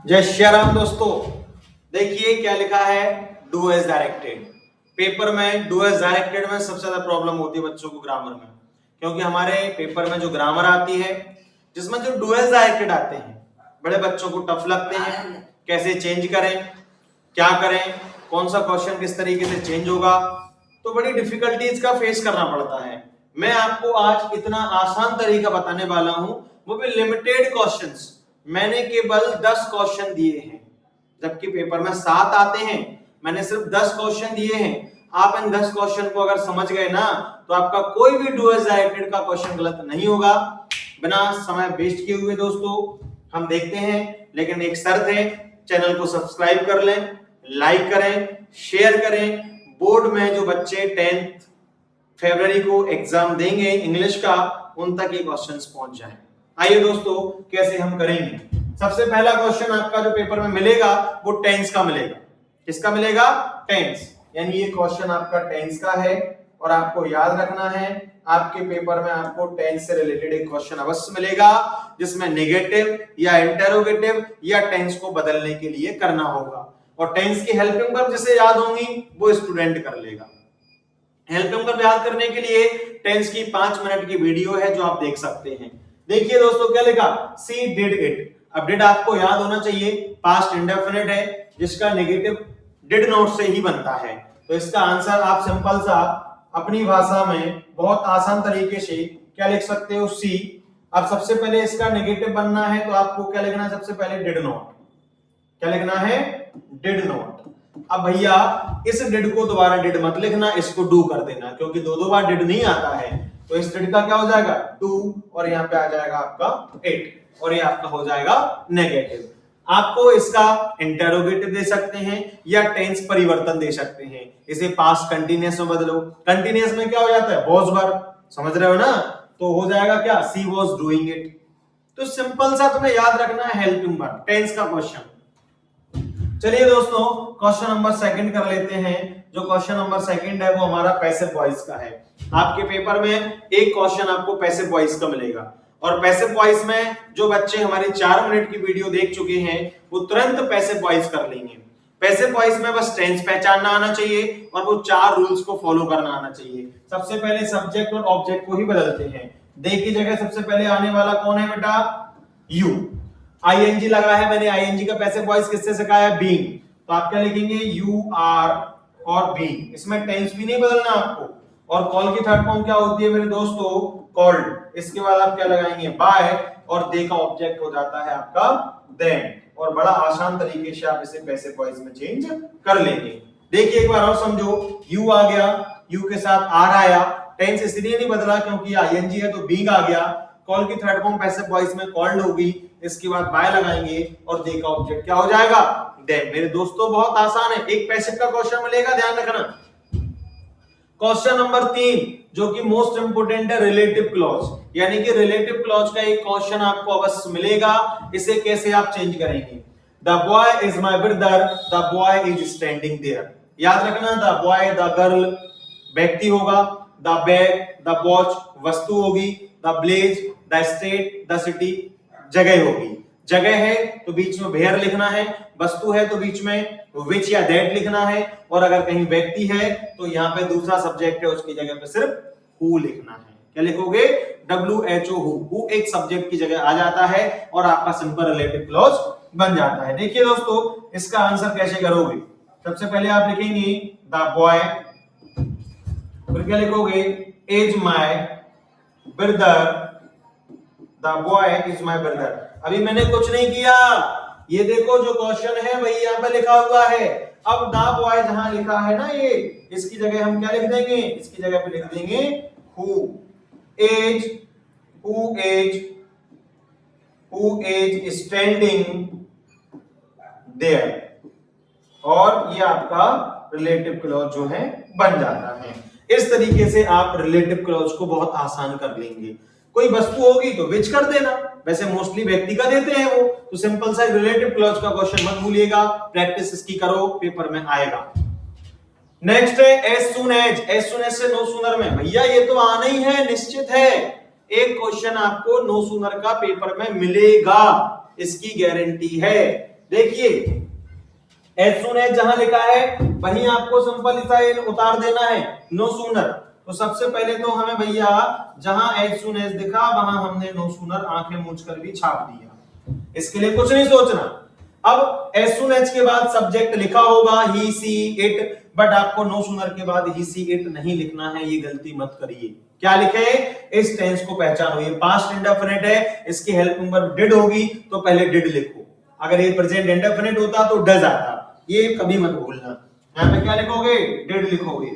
जय श्री राम दोस्तों। देखिए क्या लिखा है, डू एज डायरेक्टेड। पेपर में डू एज डायरेक्टेड में सबसे ज्यादा प्रॉब्लम होती है बच्चों को ग्रामर में, क्योंकि हमारे पेपर में जो ग्रामर आती है जिसमें जो डू एज डायरेक्टेड आते हैं बड़े बच्चों को टफ लगते हैं। कैसे चेंज करें, क्या करें, कौन सा क्वेश्चन किस तरीके से चेंज होगा, तो बड़ी डिफिकल्टीज का फेस करना पड़ता है। मैं आपको आज इतना आसान तरीका बताने वाला हूं, वो भी लिमिटेड क्वेश्चंस। मैंने केवल 10 क्वेश्चन दिए हैं, जबकि पेपर में 7 आते हैं। मैंने सिर्फ 10 क्वेश्चन दिए हैं। आप इन 10 क्वेश्चन को अगर समझ गए ना, तो आपका कोई भी डू एज डायरेक्टेड का क्वेश्चन गलत नहीं होगा। बिना समय वेस्ट किए हुए दोस्तों हम देखते हैं, लेकिन एक शर्त है, चैनल को सब्सक्राइब कर लें, लाइक करें, शेयर करें। बोर्ड में जो बच्चे 10 फरवरी को एग्जाम देंगे इंग्लिश का, उन तक ये क्वेश्चंस पहुंच जाएं। आइए दोस्तों कैसे हम करेंगे। सबसे पहला क्वेश्चन आपका जो पेपर में मिलेगा वो टेंस का मिलेगा। किसका मिलेगा? टेंस। यानी ये क्वेश्चन आपका टेंस का है और आपको याद रखना है, आपके पेपर में आपको टेंस से रिलेटेड एक क्वेश्चन अवश्य मिलेगा जिसमें नेगेटिव या इंटेरोगेटिव या टेंस को बदलने के लिए करना होगा। और टेंस की हेल्पिंग वर्ब जिसे याद होंगी वो स्टूडेंट कर लेगा। हेल्पिंग वर्ब याद करने के लिए टेंस की 5 मिनट की वीडियो है जो आप देख सकते हैं। देखिए दोस्तों क्या लिखा, सी डिड इट। अब डिड आपको याद होना चाहिए, पास्ट इंडेफिनिट है जिसका नेगेटिव डिड नॉट से ही बनता है। तो इसका आंसर आप सिंपल सा अपनी भाषा में बहुत आसान तरीके से क्या लिख सकते हो, सी। अब सबसे पहले इसका नेगेटिव बनना है तो आपको क्या लिखना है, सबसे पहले डिड नॉट। क्या लिखना है? Did not. अब भैया इस डिड को दोबारा डिड मत लिखना, इसको डू कर देना, क्योंकि दो बार डिड नहीं आता है। तो इस डिड का क्या हो जाएगा? डू, और यहाँ पे आ जाएगा आपका इट, और ये आपका हो जाएगा नेगेटिव। आपको इसका इंटेरोगेटिव दे सकते हैं या टेंस परिवर्तन दे सकते हैं। इसे पास्ट कंटीन्यूअस में बदलो। कंटीन्यूअस में क्या हो जाता है? वॉज वर्ब, समझ रहे हो ना? तो हो जाएगा क्या? सी वॉज डूइंग इट। तो सिंपल सा तुम्हें याद रखना है हेल्पिंग वर्ब, टेंस का क्वेश्चन। चलिए दोस्तों क्वेश्चन नंबर 2 कर लेते हैं। जो क्वेश्चन नंबर 2 है वो हमारा पैसिव वॉइस का है। आपके पेपर में एक क्वेश्चन आपको पैसिव वॉइस का मिलेगा, और पैसिव वॉइस में जो बच्चे हमारी 4 मिनट की वीडियो देख चुके हैं वो तुरंत पैसिव वॉइस कर लेंगे। पैसिव वॉइस में बस टेंस पहचानना आना चाहिए और वो 4 रूल्स को फॉलो करना आना चाहिए। सबसे पहले सब्जेक्ट और ऑब्जेक्ट को ही बदलते हैं। दे की जगह सबसे पहले आने वाला कौन है बेटा? यू। आईएनजी लगा है, मैंने आईएनजी का पैसिव वॉइस किससे सिखाया? बीइंग। तो आप क्या लिखेंगे? यू आर और बीइंग। इसमें टेंस भी नहीं बदलना आपको। और कॉल की थर्ड फॉर्म क्या होती है मेरे दोस्तों? कॉल्ड। इसके बाद आप क्या लगाएंगे? बाय, और दे का ऑब्जेक्ट हो जाता है आपका देन। और बड़ा आसान तरीके से आप इसे पैसिव वॉइस में चेंज कर लेंगे। देखिए एक बार और समझो, यू आ गया, यू के साथ आर आया, टेंस इसलिए नहीं बदला क्योंकि आईएनजी है तो बीइंग आ गया। कॉल की थर्ड फॉर्म पैसिव वॉइस में कॉल्ड होगी, इसके बाद बाय लगाएंगे और दे का ऑब्जेक्ट क्या हो जाएगा? देन। मेरे दोस्तों बहुत आसान है, एक पैसिव का क्वेश्चन मिलेगा, ध्यान रखना। क्वेश्चन नंबर 3 जो कि मोस्ट इंपोर्टेंट है, रिलेटिव क्लॉज। यानी कि रिलेटिव क्लॉज का एक क्वेश्चन आपको अवश्य मिलेगा। इसे कैसे आप चेंज करेंगे? The boy is my brother, the boy is standing there. याद रखना, द बॉय द गर्ल व्यक्ति होगा, द बैग द वॉच वस्तु होगी, the place the state the city जगह होगी। जगह है तो बीच में वेयर लिखना है, वस्तु है तो बीच में विच या दैट लिखना है, और अगर कहीं व्यक्ति है तो यहाँ पे दूसरा सब्जेक्ट है उसकी जगह पे सिर्फ हु लिखना है। क्या लिखोगे? WHO, हु एक सब्जेक्ट की जगह आ जाता है और आपका सिंपल रिलेटिव क्लॉज बन जाता है। देखिए दोस्तों इसका आंसर कैसे करोगे? सबसे पहले आप लिखेंगे द बॉय, फिर क्या लिखोगे? Is my brother, the boy is my brother. अभी मैंने कुछ नहीं किया, ये देखो जो क्वेश्चन है वही यहाँ पे लिखा हुआ है। अब द बॉय जहां लिखा है ना, ये इसकी जगह हम क्या लिख देंगे? इसकी जगह पे लिख देंगे हु इज स्टैंडिंग देयर, और ये आपका रिलेटिव क्लॉज जो है बन जाता है। इस तरीके से आप रिलेटिव क्लॉज को बहुत आसान कर लेंगे। कोई वस्तु होगी तो विच कर देना, वैसे मोस्टली व्यक्ति का देते हैं वो, तो सिंपल सा रिलेटिव क्लॉज का क्वेश्चन मत भूलिएगा, प्रैक्टिस इसकी करो, पेपर में आएगा। नेक्स्ट है एज सून एज से नो सूनर में। भैया ये तो आना ही है, निश्चित है। एक क्वेश्चन आपको नो सूनर का पेपर में मिलेगा, इसकी गारंटी है। देखिए एज सून एज जहां लिखा है वहीं आपको सिंपल सा उतार देना है नो सूनर। तो सबसे पहले तो हमें भैया जहां एज सून एज दिखा वहां हमने नो सूनर आंखें मूंझ कर भी छाप दिया, इसके लिए कुछ नहीं सोचना। अब एज सून एज के बाद सब्जेक्ट लिखा होगा ही सी इट, बट आपको नो सूनर के बाद ही सी इट नहीं लिखना है, ये गलती मत करिए। क्या लिखे, इस टेंस को पहचानो, ये पास्ट इंडेफिनिट है, इसकी हेल्पिंग वर्ब डिड होगी तो पहले डिड लिखो। अगर ये प्रेजेंट इंडेफिनिट होता तो डज आता, ये कभी मत भूलना। यहाँ पे क्या लिखोगे, डिड लिखोगे,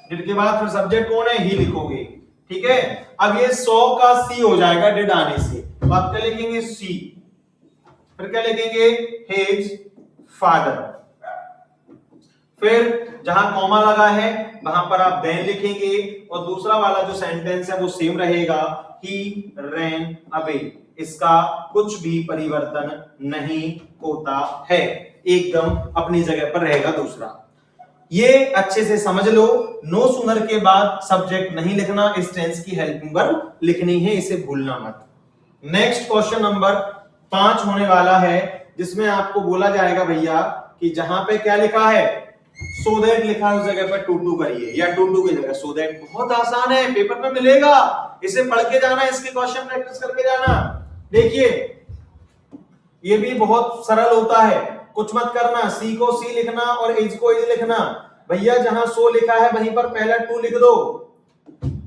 डिड के बाद फिर सब्जेक्ट कौन है, ही लिखोगे, ठीक है। अब ये 100 का सी हो जाएगा डिड आने से, तो आप क्या लिखेंगे सी, फिर क्या लिखेंगे हिज फादर, फिर जहां कॉमा लगा है वहां पर आप देन लिखेंगे, और दूसरा वाला जो सेंटेंस है वो सेम रहेगा, ही रैन अवे, इसका कुछ भी परिवर्तन नहीं होता है, एकदम अपनी जगह पर रहेगा दूसरा। ये अच्छे से समझ लो, नो सूनर के बाद सब्जेक्ट नहीं लिखना, इस टेंस की हेल्पिंग वर्ब लिखनी है, इसे भूलना मत। नेक्स्ट क्वेश्चन नंबर 5 होने वाला है, जिसमें आपको बोला जाएगा भैया कि जहां पे क्या लिखा है सो दैट लिखा है उस जगह पर टू टू करिए, या टू टू की जगह सो दैट। बहुत आसान है, पेपर में मिलेगा, इसे पढ़ के जाना, इसके क्वेश्चन प्रैक्टिस करके जाना। देखिए ये भी बहुत सरल होता है, कुछ मत करना, सी को सी लिखना और इज को इज लिखना। भैया जहां सो लिखा है वहीं पर पहला टू लिख दो,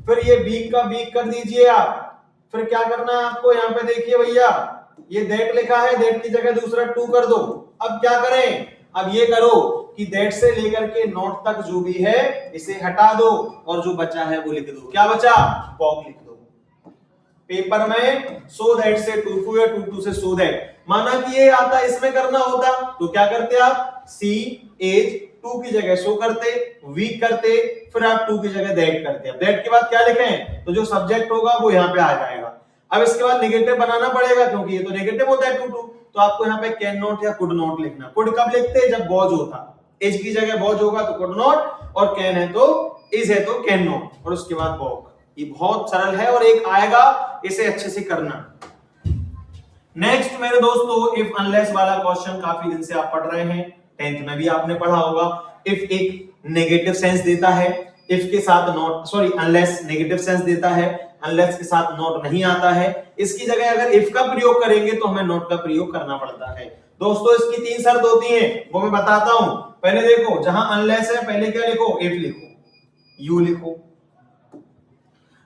फिर ये वीक का वीक कर दीजिए आप, फिर क्या करना है आपको, यहाँ पे देखिए भैया ये दैट लिखा है, दैट की जगह दूसरा टू कर दो। अब क्या करें, अब ये करो कि दैट से लेकर के नॉट तक जो भी है इसे हटा दो, और जो बचा है वो लिख दो। क्या बचा, वॉक लिख दो। पेपर में सो दैट से टू टू या टू टू से सो दैट, माना कि ये आता इसमें करना होता तो क्या करते आप, सी एज टू की जगह सो करते, वीक करते, फिर आप टू की जगह दैट करते। अब दैट के बाद क्या लिखें, तो जो सब्जेक्ट होगा वो यहाँ पे आ जाएगा। अब इसके बाद नेगेटिव बनाना पड़ेगा, क्योंकि ये तो नेगेटिव होता है टू टू, तो आपको यहाँ पे कैन नॉट या कुड नॉट लिखना। कुड कब लिखते हैं, जब वॉज होता, एज की जगह वॉज होगा तो कुड नॉट, और कैन है तो इज है तो कैन नॉट, और उसके बाद वॉक। ये बहुत सरल है और एक आएगा, इसे अच्छे से करना। नेक्स्ट मेरे दोस्तों, इफ अनलेस वाला क्वेश्चन काफी दिन से आप पढ़ रहे हैं, 10th में भी आपने पढ़ा होगा। इफ एक नेगेटिव सेंस देता है, इफ के साथ not, sorry unless negative sense देता है, अनलेस के साथ नॉट नहीं आता है, इसकी जगह अगर इफ का प्रयोग करेंगे तो हमें नॉट का प्रयोग करना पड़ता है। दोस्तों इसकी 3 शर्त होती हैं, वो मैं बताता हूं। पहले देखो, जहां अनलेस है पहले क्या लिखो, इफ लिखो, यू लिखो।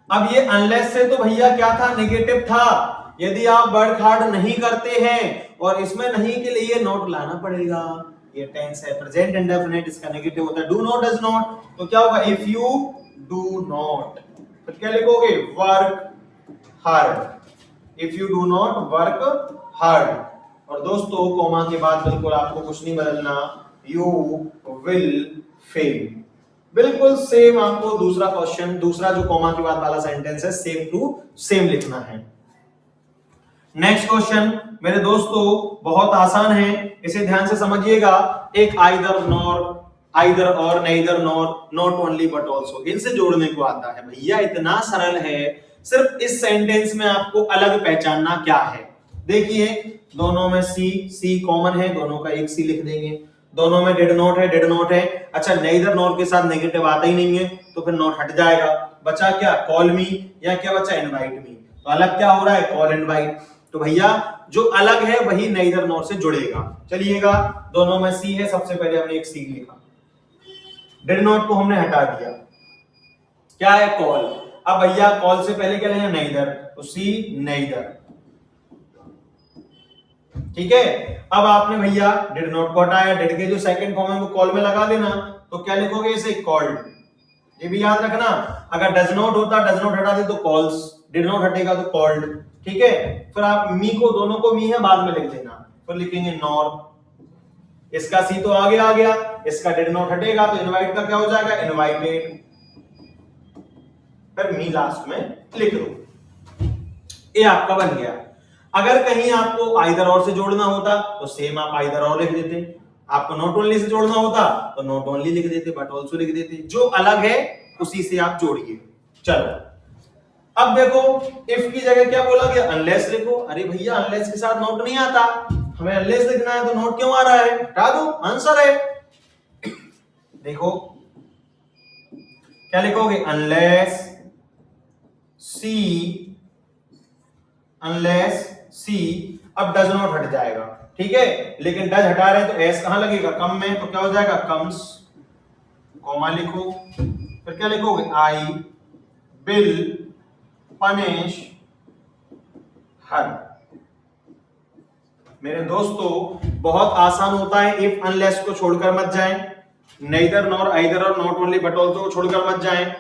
अब ये अनलेस से तो भैया क्या था, नेगेटिव था। यदि आप वर्क हार्ड नहीं करते हैं और इसमें नहीं के लिए नॉट लाना पड़ेगा। ये टेंस है प्रेजेंट इंडेफिनिट, इसका नेगेटिव होता है डू नॉट, डज नॉट, तो क्या होगा, इफ यू डू नॉट, तो क्या लिखोगे, work hard, if you do not work hard. और दोस्तों कॉमा के बाद बिल्कुल आपको कुछ नहीं बदलना, यू विल फेल, बिल्कुल सेम आपको दूसरा क्वेश्चन, दूसरा जो कॉमा के बाद वाला सेंटेंस है सेम टू सेम लिखना है। नेक्स्ट क्वेश्चन मेरे दोस्तों बहुत आसान है, इसे ध्यान से समझिएगा। एक either nor, either or, neither nor, not only but also, इनसे जोड़ने को आता है। भैया इतना सरल है, सिर्फ इस सेंटेंस में आपको अलग पहचानना क्या है। देखिए दोनों में सी कॉमन है, दोनों का एक सी लिख देंगे। दोनों में डिड नॉट है, डिड नॉट है। अच्छा नेइदर नॉर के साथ नेगेटिव आता ही नहीं है तो फिर नॉट हट जाएगा, बचा क्या, कॉल मी, या क्या बचा, इनवाइट मी। तो अलग क्या हो रहा है, कॉल इनवाइट। तो भैया जो अलग है वही नेइदर नॉर से जुड़ेगा। चलिएगा दोनों में सी है, सबसे पहले हमने एक सी लिखा, डिड नॉट को हमने हटा दिया, क्या है, कॉल। अब भैया कॉल से पहले क्या लेना, नेइदर, तो सी नेइदर, ठीक है। अब आपने भैया डिड नॉट को हटाया, डिड के जो सेकंड फॉर्म है वो कॉल में लगा देना, तो क्या लिखोगे इसे, कॉल्ड। ये भी याद रखना, अगर डज नॉट होता, डज नॉट हटा दे तो कॉल्स, डिड नॉट हटेगा तो कॉल्ड, ठीक है। फिर आप मी को, दोनों को मी है बाद में लिख देना, फिर लिखेंगे नॉर, इसका सी तो आगे आ गया, इसका डिड नॉट हटेगा तो इनवाइट का क्या हो जाएगा, इनवाइटेड, फिर मी लास्ट में लिख दो, ये आपका बन गया। अगर कहीं आपको आइदर और से जोड़ना होता तो सेम आप आइदर और लिख देते, आपको नॉट ओनली से जोड़ना होता तो नॉट ओनली लिख देते, बट ऑल्सो लिख देते, जो अलग है उसी से आप जोड़िए। चलो अब देखो, इफ की जगह क्या बोला गया, अनलेस लिखो। अरे भैया अनलेस के साथ नॉट नहीं आता, हमें अनलेस लिखना है तो नोट क्यों आ रहा है, हटा दो, आंसर है। देखो क्या लिखोगे, अनलेस सी अब डज नॉट हट जाएगा, ठीक है, लेकिन डज हटा रहे हैं तो एस कहां लगेगा, कम में, तो क्या हो जाएगा, कम्स, कॉमा लिखो, फिर क्या लिखोगे, आई विल पनिश हर। मेरे दोस्तों बहुत आसान होता है, इफ अनलेस को छोड़कर मत जाएं, नेइदर नॉर आइदर और नॉट ओनली बट ऑल्सो छोड़कर मत जाएं,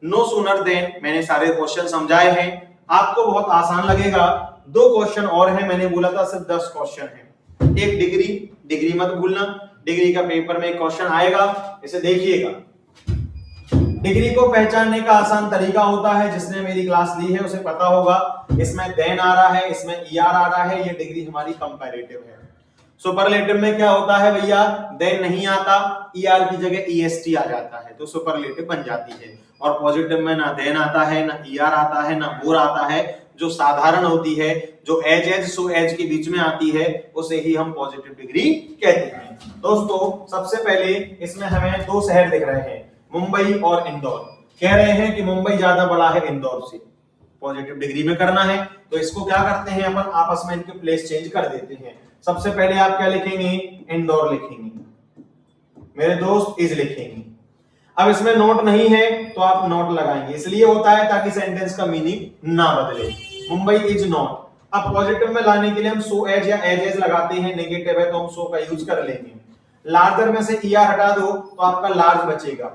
नो सूनर देन, मैंने सारे क्वेश्चन समझाए हैं, आपको बहुत आसान लगेगा। 2 क्वेश्चन और हैं, मैंने बोला था सिर्फ 10 क्वेश्चन हैं। एक डिग्री मत भूलना, डिग्री का पेपर में एक क्वेश्चन आएगा, इसे देखिएगा। डिग्री को पहचानने का आसान तरीका होता है, जिसने मेरी क्लास ली है उसे पता होगा, इसमें देन आ रहा है, इसमें ईआर आ रहा है, ये डिग्री हमारी कंपैरेटिव है। सुपरलेटिव में क्या होता है भैया, देन नहीं आता, ईआर की जगह ईएसटी आ जाता है, तो सुपरलेटिव बन जाती है। और पॉजिटिव में ना देन आता है, ना ईआर आता है, ना मोर आता है, जो साधारण होती है, जो एज सो एज के बीच में आती है, उसे ही हम पॉजिटिव डिग्री कहते हैं। दोस्तों सबसे पहले इसमें हमें 2 शहर दिख रहे हैं, मुंबई और इंदौर। कह रहे हैं कि मुंबई ज्यादा बड़ा है इंदौर से, पॉजिटिव डिग्री में करना है, तो इसको क्या करते हैं अपन, आपस में इनके प्लेस चेंज कर देते हैं। सबसे पहले आप क्या लिखेंगे, इंदौर लिखेंगे, मेरे दोस्त इज लिखेंगे। अब इसमें नोट नहीं है तो आप नोट लगाएंगे, इसलिए होता है ताकि सेंटेंस का मीनिंग ना बदले। मुंबई इज नॉट, अब पॉजिटिव में लाने के लिए हम सो एज या एज लगाते हैं, नेगेटिव है तो हम सो का यूज कर लेंगे। लार्जर में से ईआर हटा दो तो आपका लार्ज बचेगा,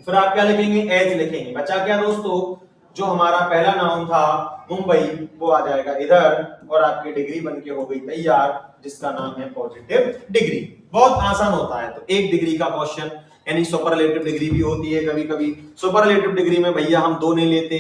फिर आप क्या लिखेंगे, एज लिखेंगे। बचा क्या दोस्तों, जो हमारा पहला नाउन था मुंबई वो आ जाएगा इधर, और आपकी डिग्री बनके हो गई तैयार, जिसका नाम है पॉजिटिव डिग्री। बहुत आसान होता है। तो 1 डिग्री का क्वेश्चन, यानी सुपरलेटिव डिग्री भी होती है कभी कभी। सुपरलेटिव डिग्री में भैया हम 2 नहीं लेते,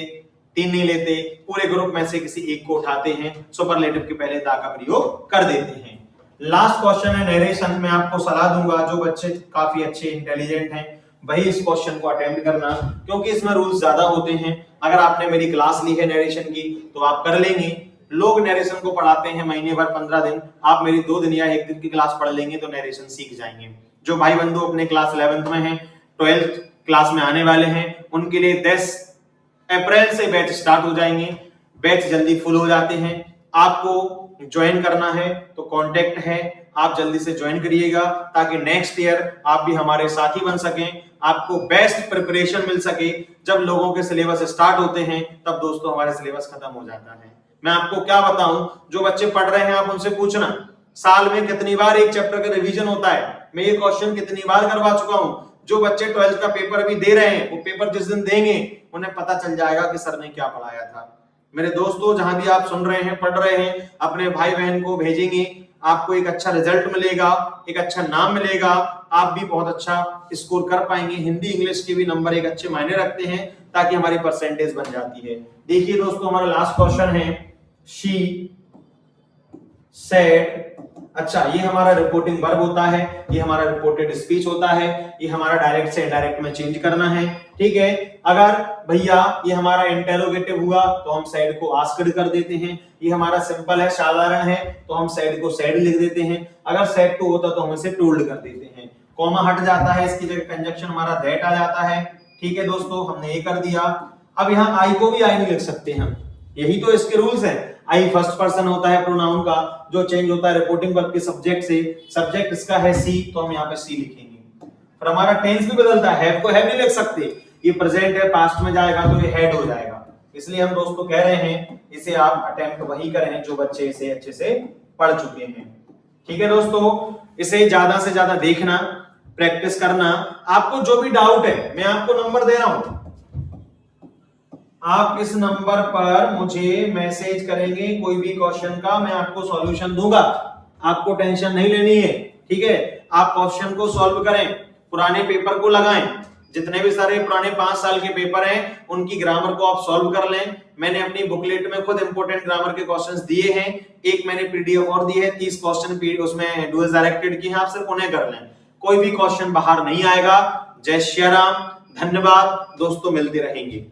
3 नहीं लेते, पूरे ग्रुप में से किसी एक को उठाते हैं, सुपरलेटिव के पहले दा का प्रयोग कर देते हैं। लास्ट क्वेश्चन है नरेशन में, आपको सलाह दूंगा जो बच्चे काफी अच्छे इंटेलिजेंट हैं वही इस क्वेश्चन को अटेम्प्ट करना, क्योंकि इसमें रूल्स ज्यादा होते हैं। अगर आपने मेरी क्लास ली है नरेशन की तो आप कर लेंगे। लोग नरेशन को पढ़ाते हैं महीने भर 15 दिन, आप मेरी 2 दिन या 1 दिन की क्लास पढ़ लेंगे तो नरेशन सीख जाएंगे। जो भाई बंधु अपने क्लास 11th में हैं, 12th क्लास में आने वाले हैं, उनके लिए 10 अप्रैल से बैच स्टार्ट हो जाएंगे। बैच जल्दी फुल हो जाते हैं। आपको ज्वाइन करना है तो कांटेक्ट है, आप जल्दी से ज्वाइन करिएगा ताकि नेक्स्ट ईयर आप भी हमारे साथी बन सकें, आपको बेस्ट प्रिपरेशन मिल सके। जब लोगों के सिलेबस स्टार्ट होते हैं तब दोस्तों हमारे सिलेबस खत्म हो जाता है। मैं आपको क्या बताऊं, जो बच्चे पढ़ रहे हैं आप उनसे पूछना साल में कितनी बार एक चैप्टर का रिवीजन होता है, मैं ये क्वेश्चन कितनी बार करवा चुका हूं। जो बच्चे 12th का पेपर अभी दे रहे हैं वो पेपर जिस दिन देंगे उन्हें पता चल जाएगा कि सर ने क्या पढ़ाया था। मेरे दोस्तों जहां भी आप सुन रहे हैं, पढ़ रहे हैं, अपने भाई बहन को भेजेंगे, आपको एक अच्छा रिजल्ट मिलेगा, एक अच्छा नाम मिलेगा, आप भी बहुत अच्छा स्कोर कर पाएंगे। हिंदी इंग्लिश के भी नंबर एक अच्छे मायने रखते हैं ताकि हमारी परसेंटेज बन जाती है। देखिए दोस्तों हमारा लास्ट क्वेश्चन है, शी सेड। अच्छा, ये हमारा रिपोर्टिंग वर्ब होता है, ये हमारा रिपोर्टेड स्पीच होता है, ये हमारा डायरेक्ट से इनडायरेक्ट में चेंज करना है, ठीक है। अगर भैया ये हमारा इंटेरोगेटिव हुआ तो हम सेड को आस्क्ड कर देते हैं, ये हमारा सिंपल है, साधारण है, तो हम सेड को सेड लिख देते हैं। अगर सेड टू होता तो हम इसे टोल्ड कर देते हैं। कॉमा हट जाता है, इसकी जगह कंजक्शन हमारा दैट आ जाता है, ठीक है दोस्तों, हमने ये कर दिया। अब यहाँ आई को भी आई नहीं लिख सकते हम, यही तो इसके रूल्स हैं। आई फर्स्ट पर्सन होता है प्रोनाउन का, जो चेंज होता है रिपोर्टिंग वर्ब के सब्जेक्ट से। सब्जेक्ट इसका है सी, तो हम यहाँ पे सी लिखेंगे। पर हमारा टेंस भी बदलता है, हैव को हैव नहीं लिख सकते, ये प्रेजेंट है, पास्ट में जाएगा तो ये हैड हो जाएगा। इसलिए हम दोस्तों कह रहे हैं इसे आप अटेम्प्ट वही करें जो बच्चे इसे अच्छे से पढ़ चुके हैं, ठीक है दोस्तों। इसे ज्यादा से ज्यादा देखना, प्रैक्टिस करना। आपको जो भी डाउट है मैं आपको नंबर दे रहा हूं, आप इस नंबर पर मुझे मैसेज करेंगे, कोई भी क्वेश्चन का मैं आपको सॉल्यूशन दूंगा, आपको टेंशन नहीं लेनी है, ठीक है। आप क्वेश्चन को सॉल्व करें, पुराने पेपर को लगाएं, जितने भी सारे पुराने 5 साल के पेपर हैं उनकी ग्रामर को आप सॉल्व कर लें। मैंने अपनी बुकलेट में खुद इंपोर्टेंट ग्रामर के क्वेश्चंस दिए हैं, एक मैंने पीडीएफ और दी है, 30 क्वेश्चन उसमें डुअल डायरेक्टेड की हैं, आप सिर्फ उन्हें कर लें, कोई भी क्वेश्चन बाहर नहीं आएगा। जय श्री राम, धन्यवाद दोस्तों, मिलते रहेंगे।